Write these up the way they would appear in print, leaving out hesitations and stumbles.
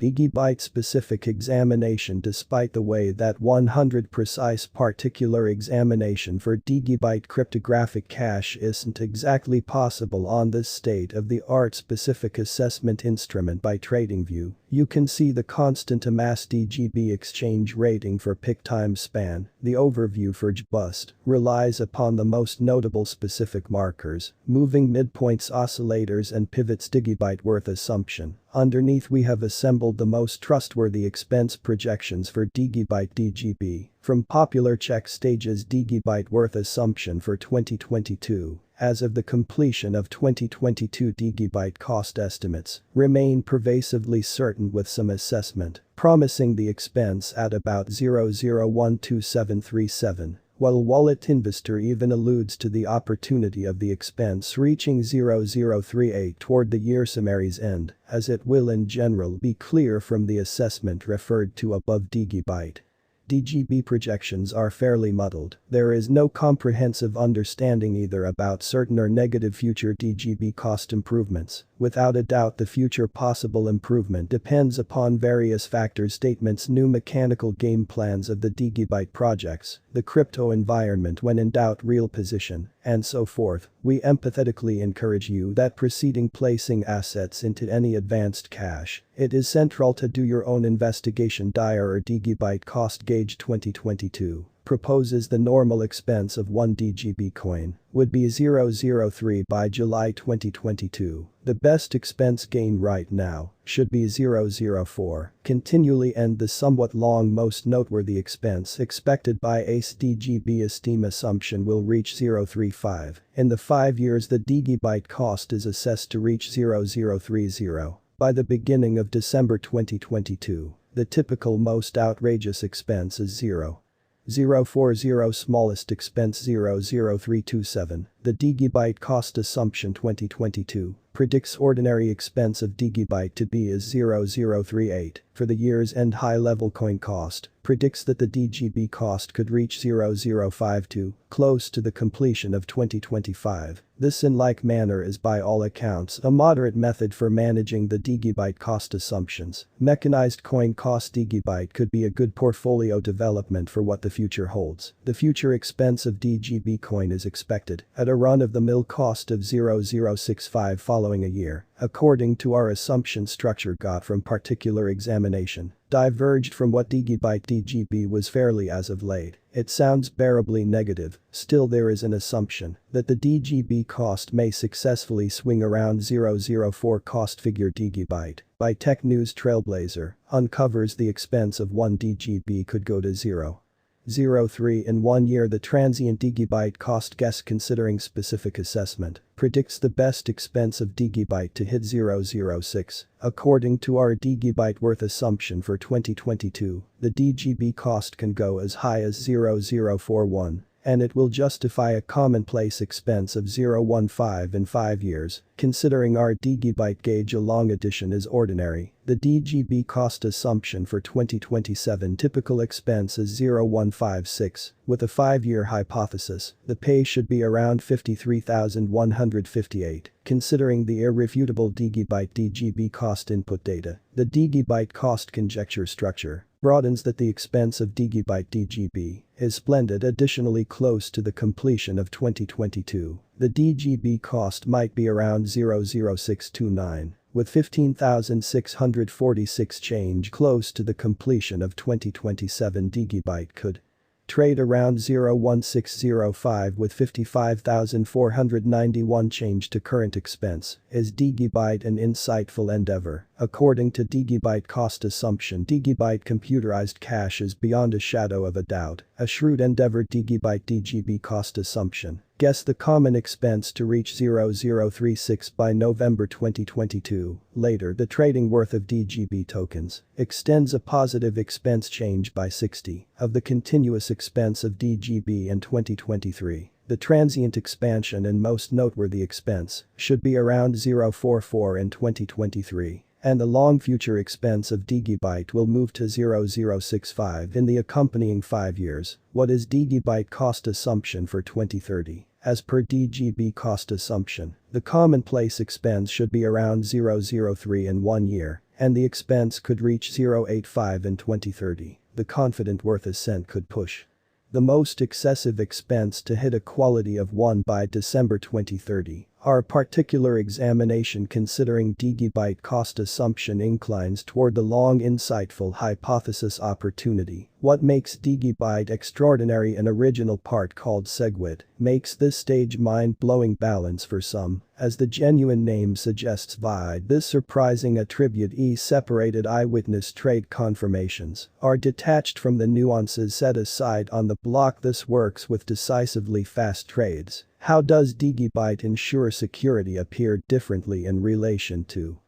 Digibyte specific examination. Despite the way that 100 precise particular examination for Digibyte cryptographic cache isn't exactly possible on this state-of-the-art specific assessment instrument by TradingView, you can see the constant amass DGB exchange rating for pick time span. The overview for GBust relies upon the most notable specific markers, moving midpoints, oscillators and pivots. Digibyte worth assumption. Underneath we have assembled the most trustworthy expense projections for Digibyte DGB from popular check stages. Digibyte worth assumption for 2022. As of the completion of 2022, Digibyte cost estimates remain pervasively certain with some assessment promising the expense at about 0.012737. While Wallet Investor even alludes to the opportunity of the expense reaching 0.038 toward the year summary's end, as it will in general be clear from the assessment referred to above. Digibyte DGB projections are fairly muddled. There is no comprehensive understanding either about certain or negative future DGB cost improvements. Without a doubt, the future possible improvement depends upon various factors: statements, new mechanical game plans of the Digibyte projects, the crypto environment when in doubt, real position, and so forth. We empathetically encourage you that preceding placing assets into any advanced cache, it is central to do your own investigation. Dyer or Digibyte Cost Gauge 2022 proposes the normal expense of 1 DGB coin would be 0.03 by July 2022. The best expense gain right now should be 0.04 continually, and the somewhat long most noteworthy expense expected by ACE DGB esteem assumption will reach 0.35. In the 5 years the Digibyte cost is assessed to reach 0.030 by the beginning of December 2022. The typical most outrageous expense is 0.040, smallest expense 0.0327. The Digibyte cost assumption 2022 predicts ordinary expense of Digibyte to be as 0.038 for the year's end. High-level coin cost predicts that the DGB cost could reach 0.052 close to the completion of 2025. This in like manner is by all accounts a moderate method for managing the Digibyte cost assumptions. Mechanized coin cost. Digibyte could be a good portfolio development for what the future holds. The future expense of DGB coin is expected at a run-of-the-mill cost of 0.065 following a year, according to our assumption structure got from particular examination. Diverged from what Digibyte DGB was fairly as of late. It sounds bearably negative. Still, there is an assumption that the DGB cost may successfully swing around 0.04 cost figure. Digibyte by Tech News Trailblazer uncovers the expense of 1 DGB could go to 0.03 in 1 year. The transient Digibyte cost guess considering specific assessment predicts the best expense of Digibyte to hit 0.06. According to our Digibyte worth assumption for 2022, the DGB cost can go as high as 0.041. And it will justify a commonplace expense of 0.15 in 5 years, considering our Digibyte gauge. A long addition is ordinary. The DGB cost assumption for 2027 typical expense is 0.156. With a 5-year hypothesis, the pay should be around 53,158, considering the irrefutable Digibyte DGB cost input data. The Digibyte cost conjecture structure broadens that the expense of Digibyte DGB is splendid. Additionally, close to the completion of 2022, the DGB cost might be around 0.0629, with 15,646 change. Close to the completion of 2027, Digibyte could trade around 0.1605 with 55,491 change to current expense. Is Digibyte an insightful endeavor? According to Digibyte cost assumption, Digibyte computerized cache is beyond a shadow of a doubt a shrewd endeavor. Digibyte DGB cost assumption guess the common expense to reach 0.036 by November 2022. Later, the trading worth of DGB tokens extends a positive expense change by 60 of the continuous expense of DGB in 2023. The transient expansion and most noteworthy expense should be around 0.44 in 2023. And the long future expense of Digibyte will move to 0.065 in the accompanying 5 years. What is Digibyte cost assumption for 2030? As per DGB cost assumption, the commonplace expense should be around 0.03 in 1 year, and the expense could reach 0.85 in 2030. The confident worth a cent could push the most excessive expense to hit a quality of 1 by December 2030. Our particular examination considering Digibyte cost assumption inclines toward the long insightful hypothesis opportunity. What makes Digibyte extraordinary an original part called SegWit makes this stage mind-blowing balance for some, as the genuine name suggests by this surprising attribute separated eyewitness trade confirmations are detached from the nuances set aside on the block. This works with decisively fast trades. How does Digibyte ensure security appear differently in relation to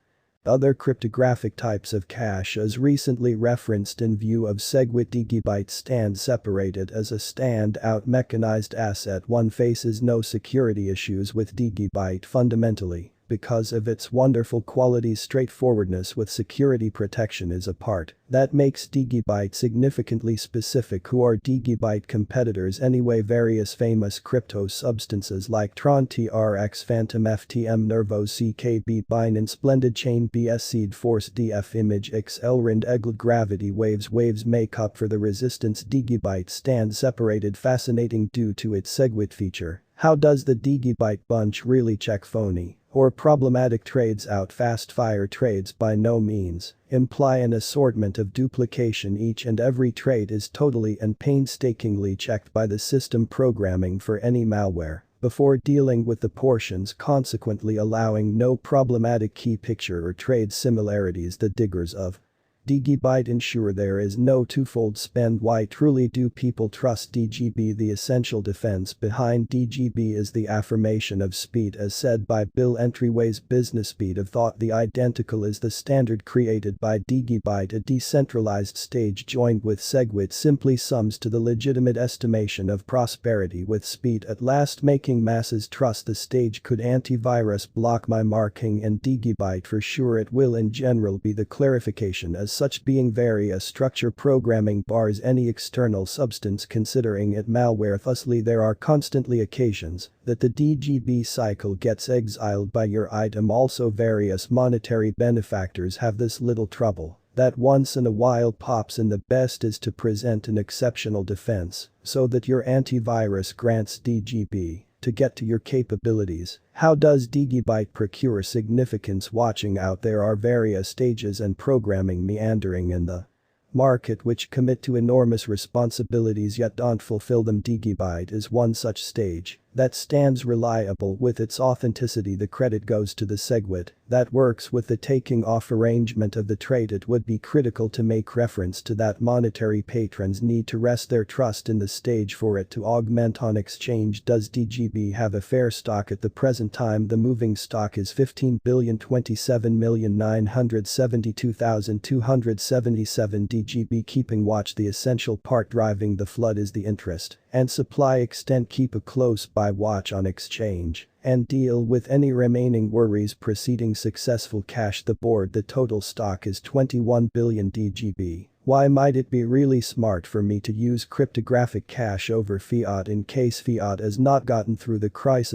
other cryptographic types of cash as recently referenced in view of SegWit? Digibyte stands separated as a stand-out mechanized asset. One faces no security issues with Digibyte fundamentally because of its wonderful qualities. Straightforwardness with security protection is a part that makes Digibyte significantly specific. Who are Digibyte competitors anyway? Various famous crypto substances like Tron, TRX, Phantom, FTM, Nervos, CKB, Binance, Splendid Chain, BS, Seed Force, DF, Image, XL, Rind, Eglet, Gravity Waves make up for the resistance. Digibyte stands separated, fascinating due to its SegWit feature. How does the Digibyte bunch really check phony or problematic trades out? Fast-fire trades by no means imply an assortment of duplication. Each and every trade is totally and painstakingly checked by the system programming for any malware before dealing with the portions, consequently allowing no problematic key picture or trade similarities. The diggers of Digibyte ensure there is no twofold spend. Why truly do people trust DGB? The essential defense behind DGB is the affirmation of speed, as said by Bill Entryways. Business speed of thought. The identical is the standard created by Digibyte. A decentralized stage joined with SegWit simply sums to the legitimate estimation of prosperity with speed at last, making masses trust the stage. Could antivirus block my marking in Digibyte? For sure it will. In general be the clarification as such being various structure programming bars any external substance considering it malware. Thusly there are constantly occasions that the DGB cycle gets exiled by your item. Also various monetary benefactors have this little trouble that once in a while pops in. The best is to present an exceptional defense so that your antivirus grants DGB to get to your capabilities. How does Digibyte procure significance? Watching out, there are various stages and programming meandering in the market which commit to enormous responsibilities yet don't fulfill them. Digibyte is one such stage that stands reliable with its authenticity. The credit goes to the SegWit that works with the taking off arrangement of the trade. It would be critical to make reference to that monetary patrons need to rest their trust in the stage for it to augment on exchange. Does DGB have a fair stock? At the present time the moving stock is 15,027,972,277 DGB. Keeping watch. The essential part driving the flood is the interest and supply extent. Keep a close watch on exchange and deal with any remaining worries preceding successful cash. The board. The total stock is 21 billion DGB. Why might it be really smart for me to use cryptographic cash over fiat in case fiat has not gotten through the crisis?